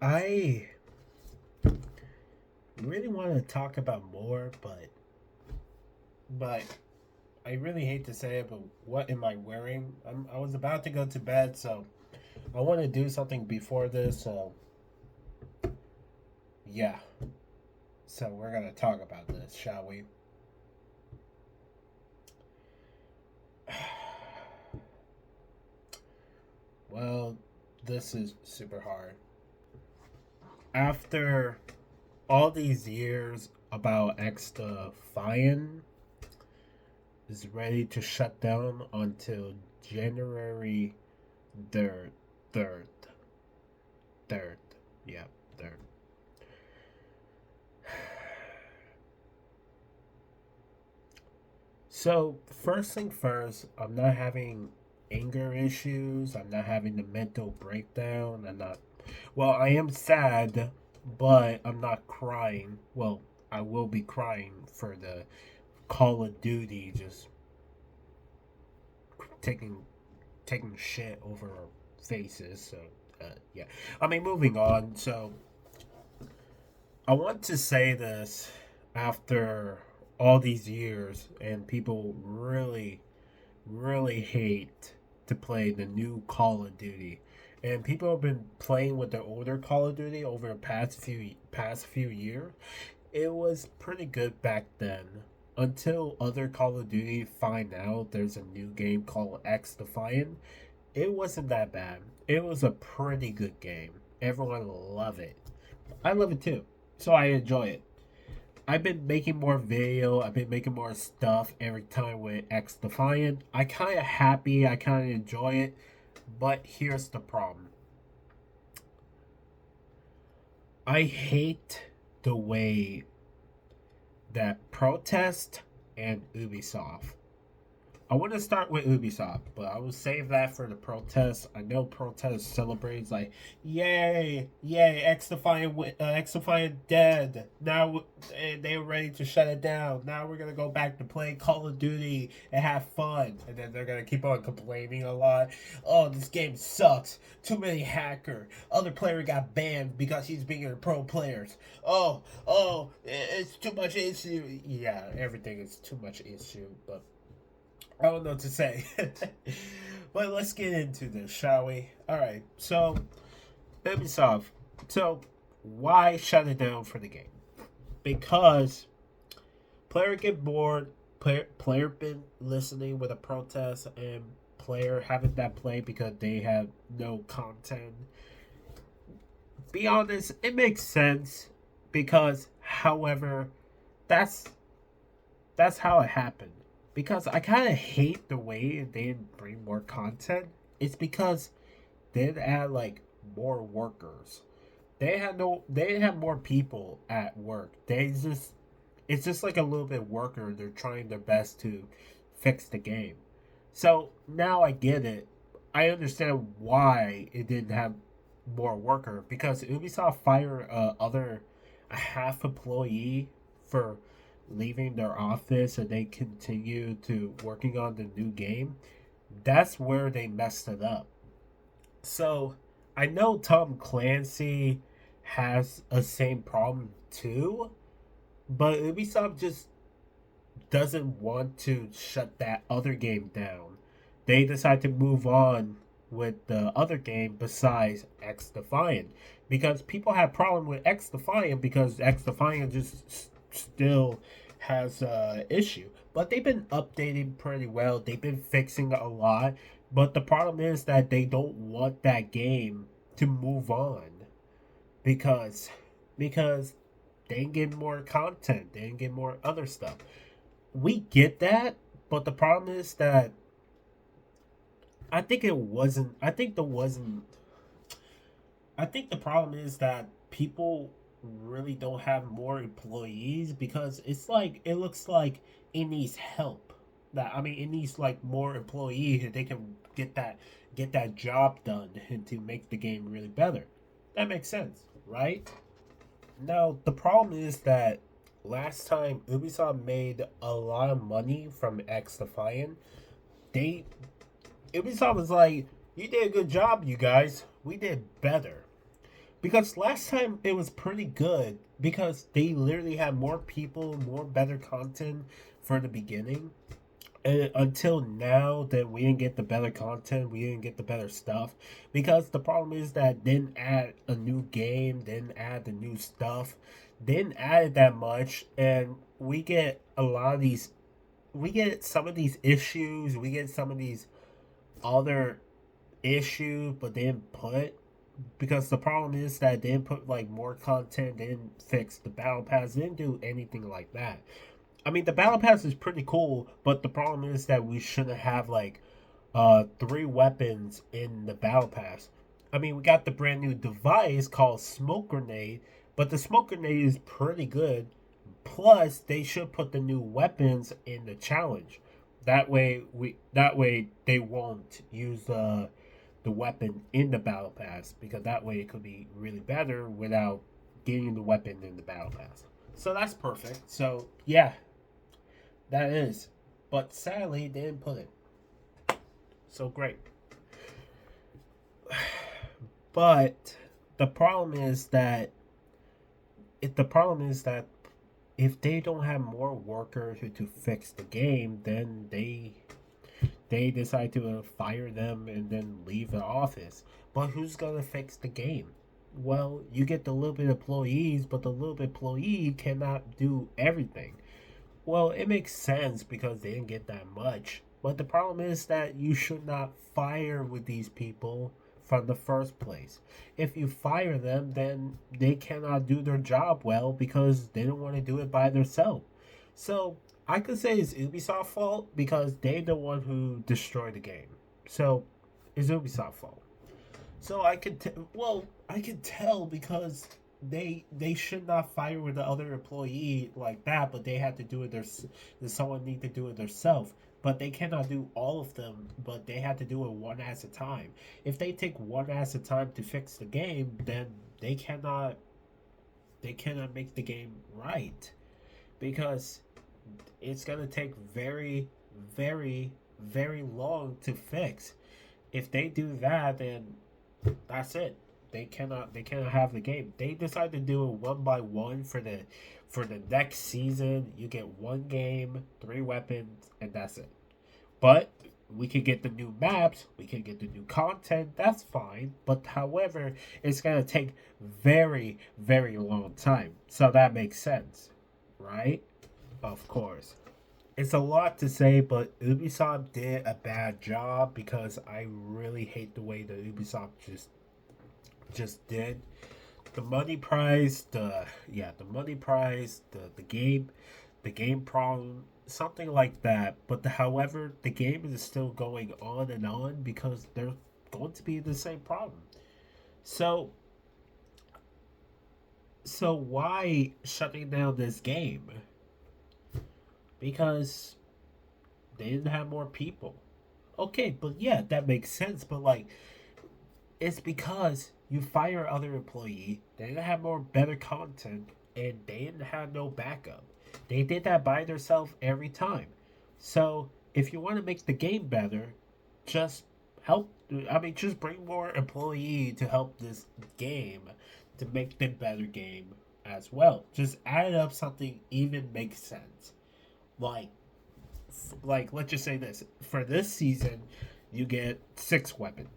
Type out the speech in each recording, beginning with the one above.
I really want to talk about more, but I really hate to say it, but what am I wearing? I was about to go to bed, so I want to do something before this. So yeah, so we're gonna talk about this, shall we? Well, this is super hard. After all these years about XDefiant is ready to shut down until January 3rd. 3rd. 3rd. Yeah, 3rd. So, first thing first, I'm not having anger issues. I'm not having the mental breakdown. Well, I am sad, but I'm not crying. Well, I will be crying for the Call of Duty just taking taking shit over our faces. So, yeah. I mean, moving on. So, I want to say this after all these years, and people really hate to play the new Call of Duty. And people have been playing with the older Call of Duty over the past few years. It was pretty good back then. Until other Call of Duty find out there's a new game called X Defiant, it wasn't that bad. It was a pretty good game. Everyone loved it. I love it too. So I enjoy it. I've been making more video. I've been making more stuff every time with X Defiant. I kind of happy. I kind of enjoy it. But here's the problem. I hate the way that Protest and Ubisoft. I want to start with Ubisoft, but I will save that for the protest. I know protest celebrates like, yay, yay, X-Defiant dead. Now they're ready to shut it down. Now we're gonna go back to play Call of Duty and have fun. And then they're gonna keep on complaining a lot. Oh, this game sucks. Too many hacker. Other player got banned because he's bigger than pro players. It's too much issue. Yeah, everything is too much issue, but I don't know what to say. But let's get into this, shall we? Alright, so Ubisoft. So why shut it down for the game? Because player get bored, player been listening with a protest, and player having that play because they have no content. Be honest, it makes sense because however that's that's how it happened. Because I kind of hate the way they didn't bring more content. It's because they didn't add like more workers. They didn't have more people at work. It's just like a little bit worker. They're trying their best to fix the game. So now I get it. I understand why it didn't have more worker because Ubisoft fired other a half employee for leaving their office and they continue to working on the new game. That's where they messed it up. So I know Tom Clancy has a same problem too, but Ubisoft just doesn't want to shut that other game down. They decide to move on with the other game besides X Defiant because people have problem with X Defiant because X Defiant just still has a issue. But they've been updating pretty well. They've been fixing a lot. But the problem is that they don't want that game to move on because because they get more content, they get more other stuff. We get that, but the problem is that I think it wasn't. I think the wasn't. I think the problem is that people really don't have more employees because it's like it looks like it needs help. That I mean, it needs like more employees and they can get that job done and to make the game really better. That makes sense, right? Now the problem is that last time Ubisoft made a lot of money from X Defiant, they Ubisoft was like, "You did a good job, you guys. We did better." Because last time it was pretty good because they literally had more people, more better content for the beginning. And until now that we didn't get the better content, we didn't get the better stuff. Because the problem is that didn't add a new game, didn't add the new stuff, didn't add it that much, and we get a lot of these we get some of these issues, we get some of these other issues, but they didn't put because the problem is that they didn't put like more content, they didn't fix the battle pass, they didn't do anything like that. I mean, the battle pass is pretty cool, but the problem is that we shouldn't have like three weapons in the battle pass. I mean, we got the brand new device called smoke grenade, but the smoke grenade is pretty good. Plus, they should put the new weapons in the challenge. That way they won't use the weapon in the battle pass because that way it could be really better without getting the weapon in the battle pass. So that's perfect. So yeah, that is. But sadly, they didn't put it. So great. But the problem is that if they don't have more workers to fix the game, then they decide to fire them and then leave the office. But who's gonna fix the game? Well, you get the little bit employees, but the little bit employee cannot do everything. Well, it makes sense because they didn't get that much. But the problem is that you should not fire with these people from the first place. If you fire them, then they cannot do their job well because they don't want to do it by themselves. So I could say it's Ubisoft's fault because they're the one who destroyed the game. So it's Ubisoft's fault. So I could tell because they should not fire with the other employee like that, but they had to do it their someone need to do it themselves. But they cannot do all of them, but they had to do it one at a time. If they take one at a time to fix the game, then they cannot make the game right because it's gonna take very, very, very long to fix. If they do that, then that's it. They cannot have the game. They decide to do it one by one for the next season. You get one game, three weapons, and that's it. But we can get the new maps, we can get the new content, that's fine. But however, it's gonna take very, very long time. So that makes sense, right? Of course. It's a lot to say, but Ubisoft did a bad job because I really hate the way that Ubisoft just did. The money prize, the money prize, the game problem, something like that. But however, the game is still going on and on because they're going to be the same problem. So so why shutting down this game? Because they didn't have more people. Okay, but yeah, that makes sense. But like, it's because you fire other employee, they didn't have more better content, and they didn't have no backup. They did that by themselves every time. So if you want to make the game better, just help. I mean, just bring more employee to help this game to make the better game as well. Just add up something even makes sense. Like let's just say this for this season, you get six weapons.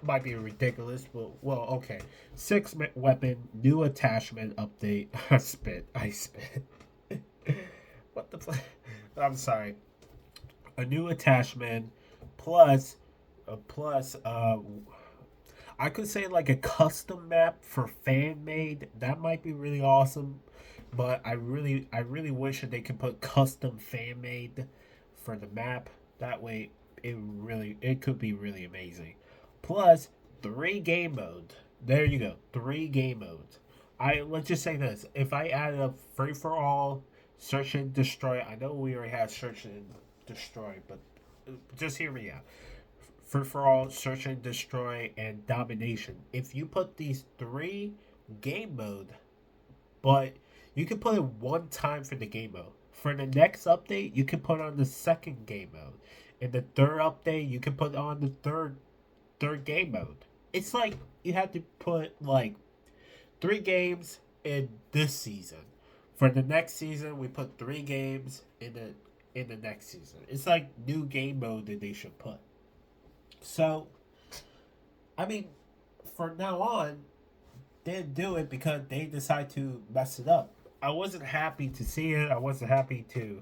Might be ridiculous, but well, okay. Six weapon, new attachment update. I spit. What the? I'm sorry. A new attachment plus, plus. I could say like a custom map for fan made. That might be really awesome, but I really wish that they could put custom fan made for the map. That way, it could be really amazing. Plus three game modes. There you go, three game modes. I let's just say this: if I added up free for all, search and destroy. I know we already have search and destroy, but just hear me out. Free for all, search and destroy, and domination. If you put these three game mode, but you can put it one time for the game mode. For the next update, you can put on the second game mode. In the third update, you can put on the third game mode. it's like you have to put like 3 games in this season. For the next season, we put 3 games in the next season. It's like new game mode that they should put. So, I mean, from now on, they didn't do it because they decide to mess it up. I wasn't happy to see it. I wasn't happy to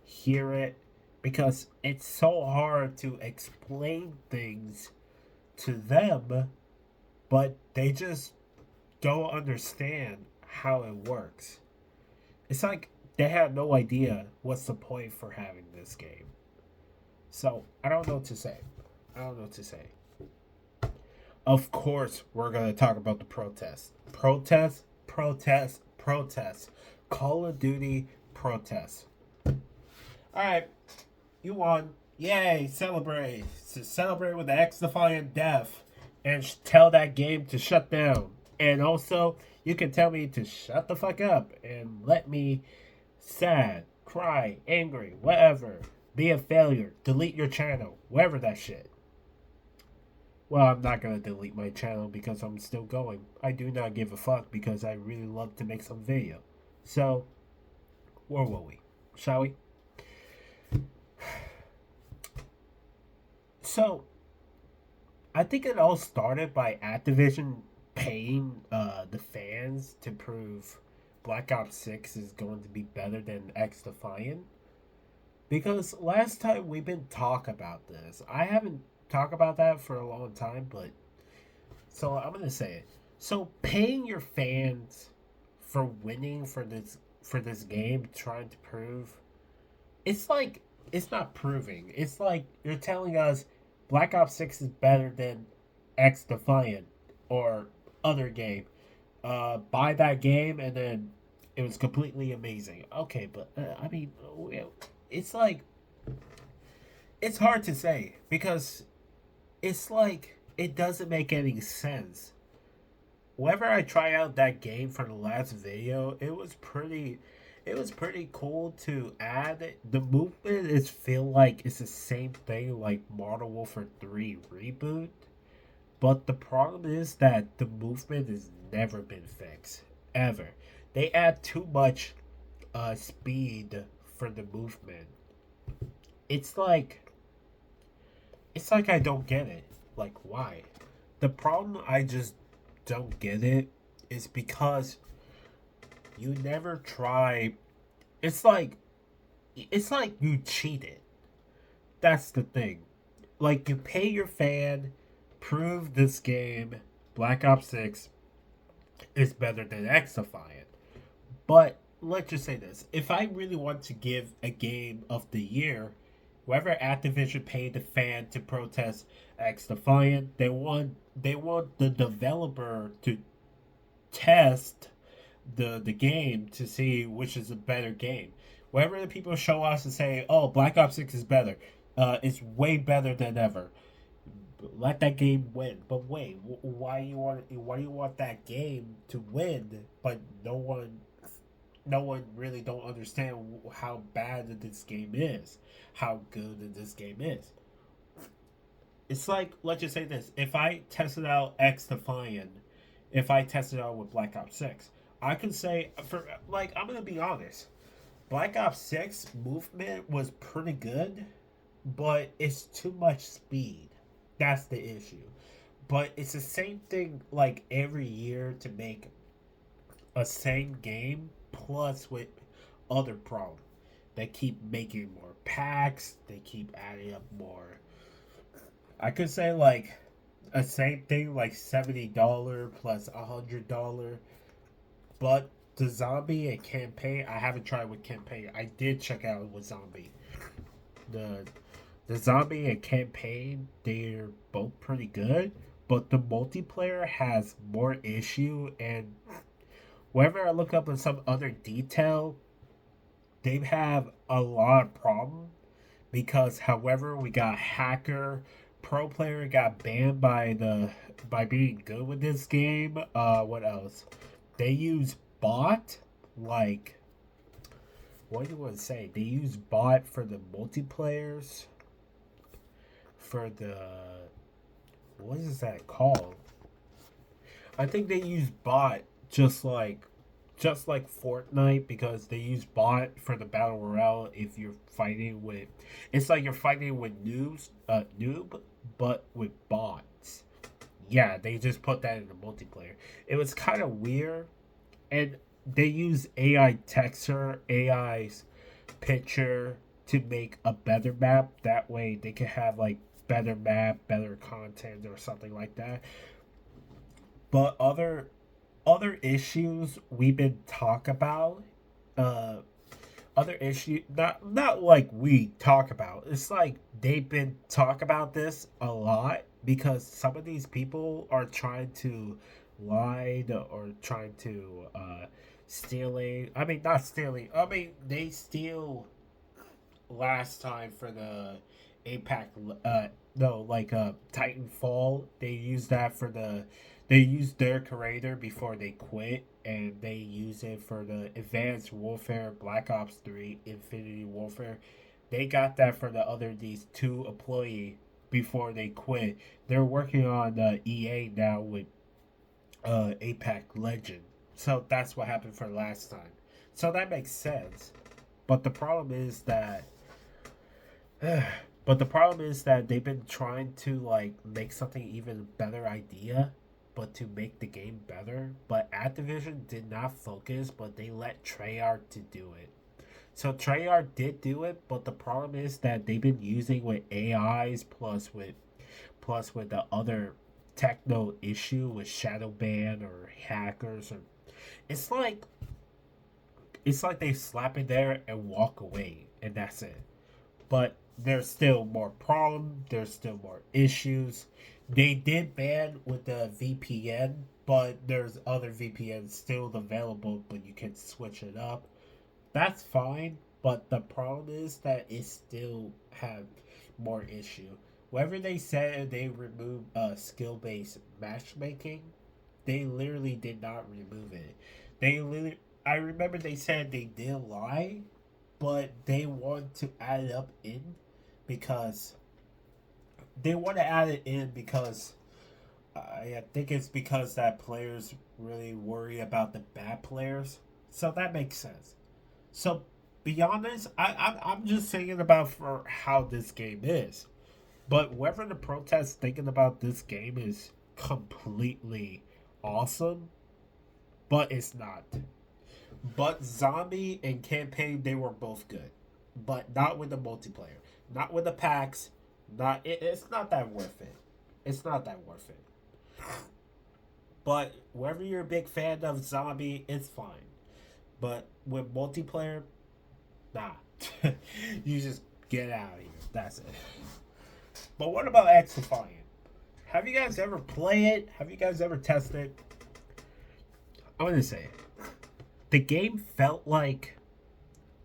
hear it because it's so hard to explain things to them, but they just don't understand how it works. It's like they have no idea what's the point for having this game. So I don't know what to say. I don't know what to say. Of course, we're going to talk about the protests. Protest, protest, protest. Call of Duty protests. Alright, you won. Yay, celebrate. Celebrate with the XDefiant death. And tell that game to shut down. And also, you can tell me to shut the fuck up and let me sad, cry, angry, whatever. Be a failure. Delete your channel. Whatever that shit. Well, I'm not gonna delete my channel because I'm still going. I do not give a fuck because I really love to make some video. So, where will we? Shall we? So, I think it all started by Activision paying the fans to prove Black Ops 6 is going to be better than XDefiant. Because last time we've been talking about this, I haven't talked about that for a long time, but so I'm gonna say it. So paying your fans for winning for this game, trying to prove, it's like it's not proving. It's like you're telling us Black Ops 6 is better than XDefiant or other game. Buy that game and then it was completely amazing. Okay, but I mean, it's like it's hard to say because it's like it doesn't make any sense. Whenever I try out that game for the last video, it was pretty cool to add. The movement is feel like it's the same thing like Modern Warfare 3 reboot, but the problem is that the movement has never been fixed ever. They add too much speed for the movement. It's like I don't get it. Like why? The problem I just don't get it is because you never try. It's like you cheated. That's the thing. Like you pay your fan, prove this game, Black Ops 6 is better than XDefiant. But let's just say this: if I really want to give a game of the year, whoever Activision paid the fan to protest XDefiant, they want the developer to test the game to see which is a better game. Whenever the people show us and say, "Oh, Black Ops 6 is better," it's way better than ever. Let that game win. But wait, why do you want that game to win? But no one really don't understand how bad this game is, how good this game is. It's like let's just say this: if I tested out X Defiant, if I tested out with Black Ops 6, I could say for like I'm gonna be honest, Black Ops 6 movement was pretty good, but it's too much speed. That's the issue. But it's the same thing like every year to make a same game plus with other problems. They keep making more packs, they keep adding up more. I could say like a same thing like $70 plus $100, but the zombie and campaign I haven't tried with campaign. I did check out with zombie. The the zombie and campaign they're both pretty good, but the multiplayer has more issue and whenever I look up on some other detail, they have a lot of problem because however we got hacker pro player got banned by being good with this game. What else? They use bot like what do you want to say? They use bot for the multiplayers for the what is that called? I think they use bot just like Fortnite, because they use bot for the battle royale. If you're fighting with, it's like you're fighting with noob, but with bots. Yeah, they just put that in the multiplayer. It was kind of weird, and they use AI texture, AI's picture to make a better map. That way, they can have like better map, better content, or something like that. But other issues we've been talk about, uh other issue, not like we talk about, it's like they've been talk about this a lot, because some of these people are trying to lie or trying to stealing, I mean not stealing, I mean they steal last time for the APAC, no, like Titanfall. They used that for they used their creator before they quit, and they use it for the Advanced Warfare, Black Ops 3, Infinity Warfare. They got that for the other these two employee before they quit. They're working on EA now with APAC Legend. So that's what happened for last time. So that makes sense. But the problem is that but the problem is that they've been trying to like make something even better idea, but to make the game better. But Activision did not focus, but they let Treyarch to do it. So Treyarch did do it, but the problem is that they've been using with AIs plus with the other techno issue with shadow ban or hackers, or it's like they slap it there and walk away, and that's it. But there's still more problems. There's still more issues. They did ban with the VPN, but there's other VPNs still available, but you can switch it up. That's fine, but the problem is that it still have more issue. Whenever they said they removed skill-based matchmaking, they literally did not remove it. They literally, I remember they said they did lie, but they want to add it up in because they want to add it in because I think it's because that players really worry about the bad players. So that makes sense. So be honest, I'm just thinking about for how this game is. But whoever the protest thinking about this game is completely awesome, but it's not. But zombie and campaign, they were both good, but not with the multiplayer, not with the packs. It's not that worth it. It's not that worth it. But whether you're a big fan of zombie, it's fine. But with multiplayer, nah. You just get out of here. That's it. But what about XDefiant? Have you guys ever played it? Have you guys ever tested it? I'm gonna say the game felt like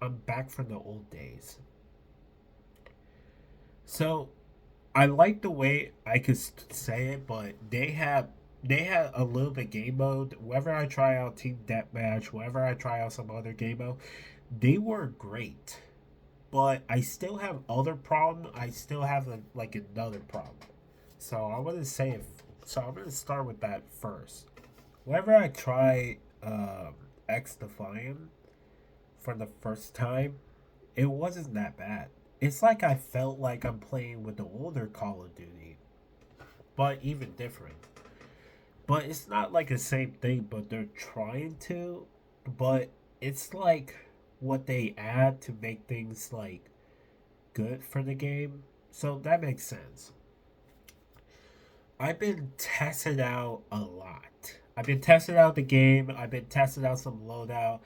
I'm back from the old days. So I like the way I could say it, but they had a little bit game mode. Whenever I try out Team Deathmatch, whenever I try out some other game mode, they were great. But I still have other problem. I still have like another problem. So I want to say if so. I'm gonna start with that first. Whenever I try X Defiant for the first time, it wasn't that bad. It's like I felt like I'm playing with the older Call of Duty, but even different. But it's not like the same thing, but they're trying to. But it's like what they add to make things like good for the game. So that makes sense. I've been testing out a lot. I've been testing out the game. I've been testing out some loadout.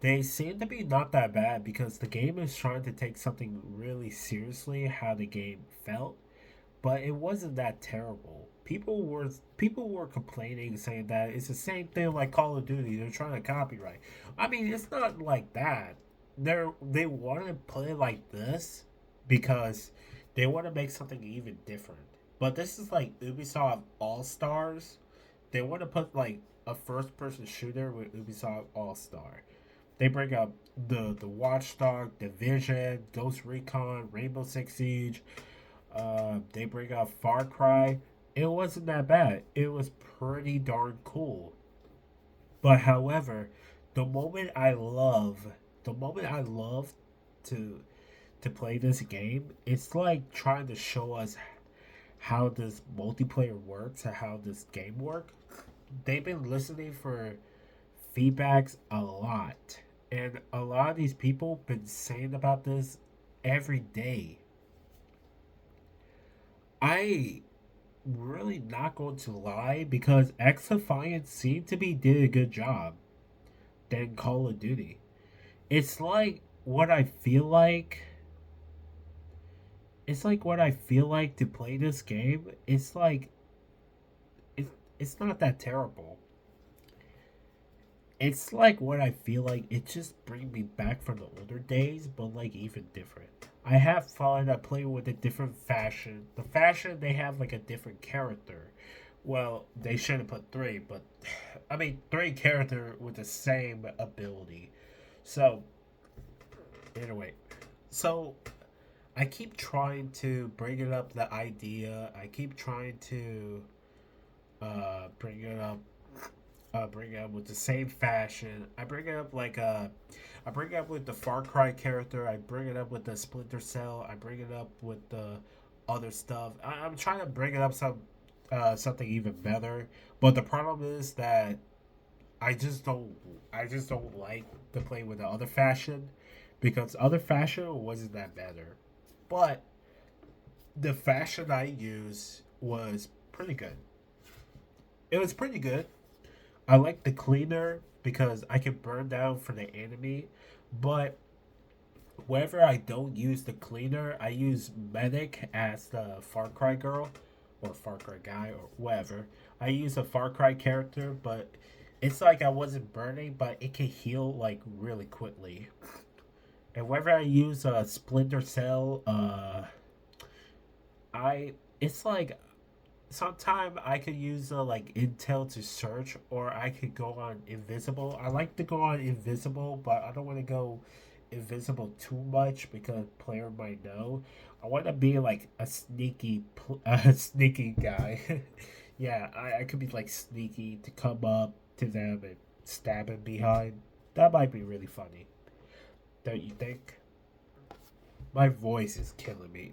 They seem to be not that bad because the game is trying to take something really seriously, how the game felt, but it wasn't that terrible. People were complaining, saying that it's the same thing like Call of Duty. They're trying to copyright. I mean, it's not like that. They want to put it like this because they want to make something even different. But this is like Ubisoft All Stars. They want to put like a first person shooter with Ubisoft All Star. They bring up the Watchdog, Division, Ghost Recon, Rainbow Six Siege. They bring up Far Cry. it wasn't that bad. It was pretty darn cool. But however, the moment I love, the moment I love to to play this game, it's like trying to show us how this multiplayer works and how this game works. They've been listening for feedbacks a lot, and a lot of these people been saying about this every day. I really not going to lie because XDefiant seemed to be did a good job than Call of Duty. It's like what I feel like. It's like what I feel like to play this game. It's it's not that terrible. It's like what I feel like. It just brings me back from the older days, but like even different. I have fun. I play with a different fashion. The fashion they have like a different character. Well, they should have put three, but I mean three character with the same ability. So anyway, so I keep trying to bring it up the idea. I keep trying to bring it up with the same fashion. I bring it up I bring it up with the Far Cry character. I bring it up with the Splinter Cell. I bring it up with the other stuff. I'm trying to bring it up something even better. But the problem is that I just don't I just don't like to play with the other fashion because other fashion wasn't that better. But the fashion I used was pretty good. It was pretty good. I like the cleaner because I can burn down for the enemy, but whenever I don't use the cleaner, I use medic as the Far Cry girl or Far Cry guy or whatever. I use a Far Cry character, but it's like I wasn't burning, but it can heal like really quickly. And whenever I use a Splinter Cell, I it's like sometime I could use like intel to search, or I could go on invisible. I like to go on invisible, but I don't want to go invisible too much because player might know. I want to be like a a sneaky guy. Yeah, I could be like sneaky to come up to them and stab him behind. That might be really funny, don't you think? My voice is killing me.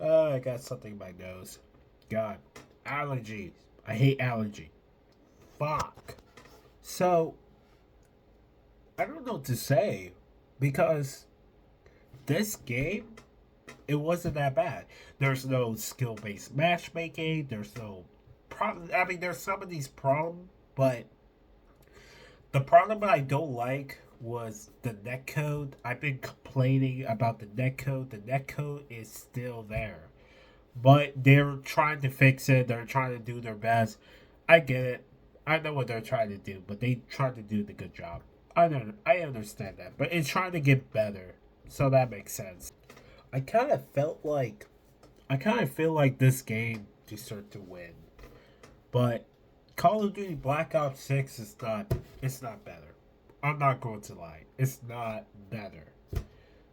Oh, I got something in my nose. God, allergies. I hate allergy. Fuck. So, I don't know what to say because this game, it wasn't that bad. There's no skill based matchmaking. There's no problem. I mean, there's some of these problems, but the problem I don't like was the netcode. I've been complaining about the netcode. The netcode is still there, but they're trying to fix it. They're trying to do their best. I get it. I know what they're trying to do, but they try to do the good job. I don't. I understand that, but it's trying to get better, so that makes sense. I kind of felt like I kind of feel like this game deserved to win, but Call of Duty Black Ops 6 is not. It's not better. I'm not going to lie. It's not better.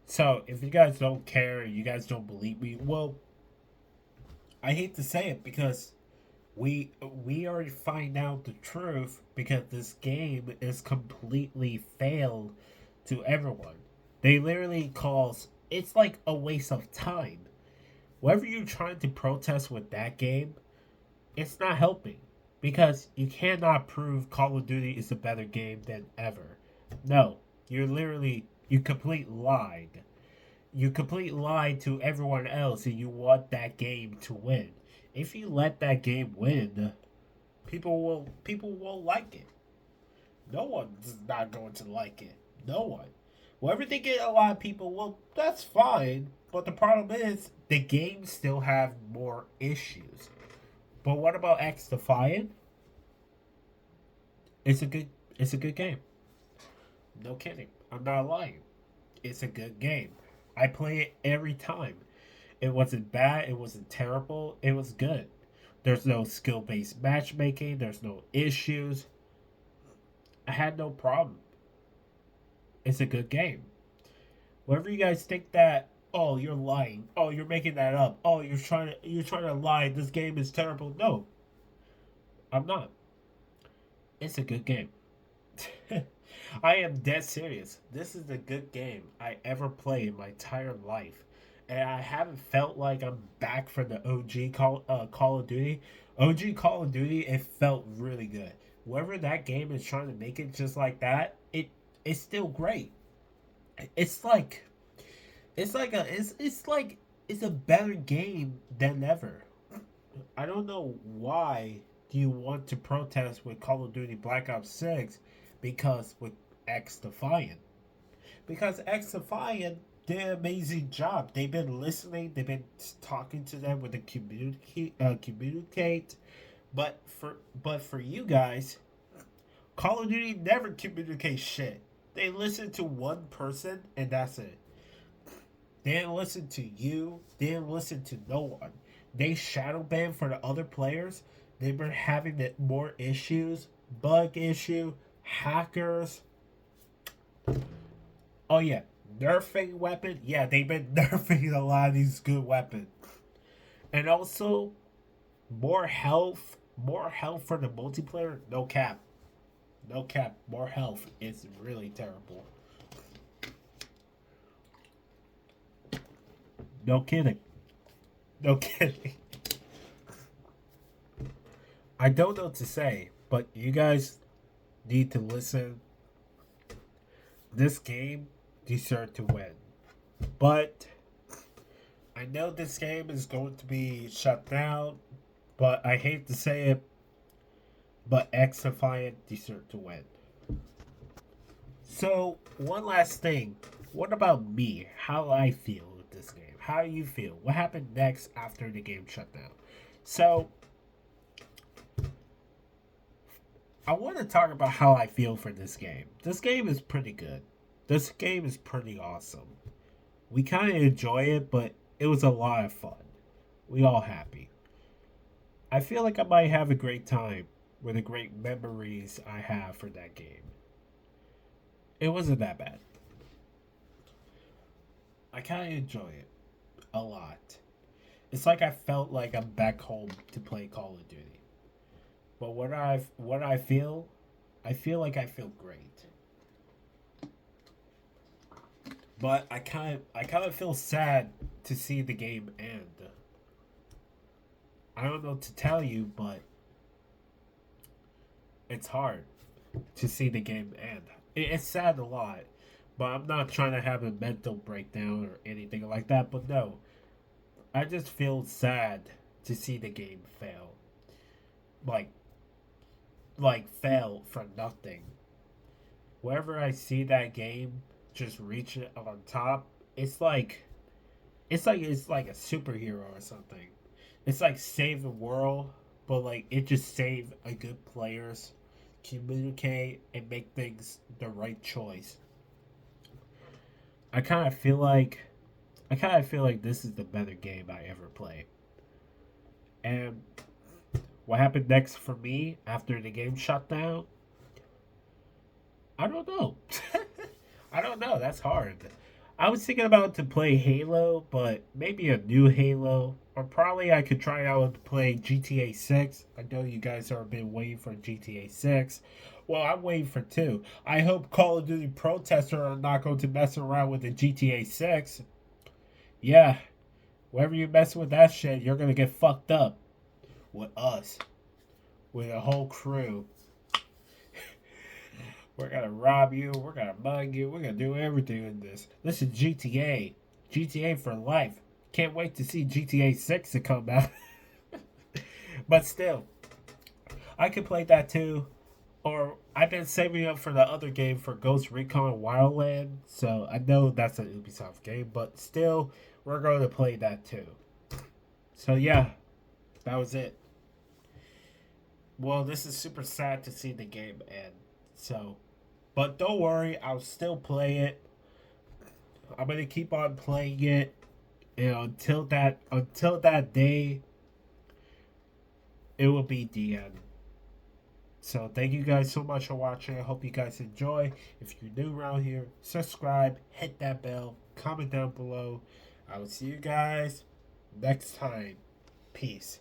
So if you guys don't care, you guys don't believe me. Well, I hate to say it because we already find out the truth because this game is completely failed to everyone. They literally calls it's like a waste of time. Whatever you're trying to protest with that game, it's not helping because you cannot prove Call of Duty is a better game than ever. No, you complete lied. You complete lied to everyone else, and you want that game to win. If you let that game win, people will like it. No one's not going to like it. No one. Well, everything get a lot of people. Well, that's fine. But the problem is the games still have more issues. But what about X Defiant? It's a good it's a good game. No kidding. I'm not lying. It's a good game. I play it every time. It wasn't bad, it wasn't terrible, it was good. There's no skill based matchmaking, there's no issues. I had no problem. It's a good game. Whatever you guys think that Oh, you're lying. Oh, you're making that up. Oh, you're trying to lie. This game is terrible. No, I'm not. It's a good game. I am dead serious. This is the good game I ever played in my entire life, and I haven't felt like I'm back for the OG Call of Duty. OG Call of Duty, it felt really good. Whoever that game is trying to make it just like that, it's still great. It's like it's a better game than ever. I don't know why do you want to protest with Call of Duty Black Ops 6 because with XDefiant. Because XDefiant did an amazing job. They've been listening, they've been talking to them with the communicate. But for you guys, Call of Duty never communicates shit. They listen to one person and that's it. They didn't listen to you. They didn't listen to no one. They shadow ban for the other players. They've been having more issues, bug issue, hackers. Oh yeah, nerfing weapon. Yeah, they've been nerfing a lot of these good weapons, and also more health. More health for the multiplayer. No cap. No cap. More health is really terrible. No kidding. No kidding. I don't know what to say, but you guys need to listen. This game deserves to win. But I know this game is going to be shut down, but I hate to say it, but XDefiant deserves to win. So, one last thing. What about me? How I feel with this game? How you feel? What happened next after the game shut down? So, I want to talk about how I feel for this game. This game is pretty good. This game is pretty awesome. We kind of enjoy it, but it was a lot of fun. We all happy. I feel like I might have a great time with the great memories I have for that game. It wasn't that bad. I kind of enjoy it a lot. It's like I felt like I'm back home to play Call of Duty. But I feel like I feel great. But I kind of feel sad to see the game end. I don't know what to tell you, but it's hard to see the game end. It's sad a lot, but I'm not trying to have a mental breakdown or anything like that. But no, I just feel sad to see the game fail. Like fail for nothing. Wherever I see that game just reach it on top, it's like a superhero or something. It's like save the world, but like it just save a good players, communicate and make things the right choice. I kind of feel like I kind of feel like this is the better game I ever played. And what happened next for me after the game shut down? I don't know. I don't know. That's hard. I was thinking about to play Halo, but maybe a new Halo, or probably I could try out to play GTA 6. I know you guys have been waiting for GTA 6. Well, I'm waiting for two. I hope Call of Duty protesters are not going to mess around with the GTA 6. Yeah, whenever you mess with that shit, you're gonna get fucked up with us, with a whole crew. We're gonna rob you. We're gonna mug you. We're gonna do everything in this. This is GTA. GTA for life. Can't wait to see GTA 6 to come out. But still, I could play that too. Or I've been saving up for the other game for Ghost Recon Wildland. So I know that's an Ubisoft game. But still, we're going to play that too. So yeah, that was it. Well, this is super sad to see the game end. So, but don't worry, I'll still play it. I'm gonna keep on playing it, and until that day, it will be the end. So thank you guys so much for watching. I hope you guys enjoy. If you're new around here, subscribe, hit that bell, comment down below. I will see you guys next time. Peace.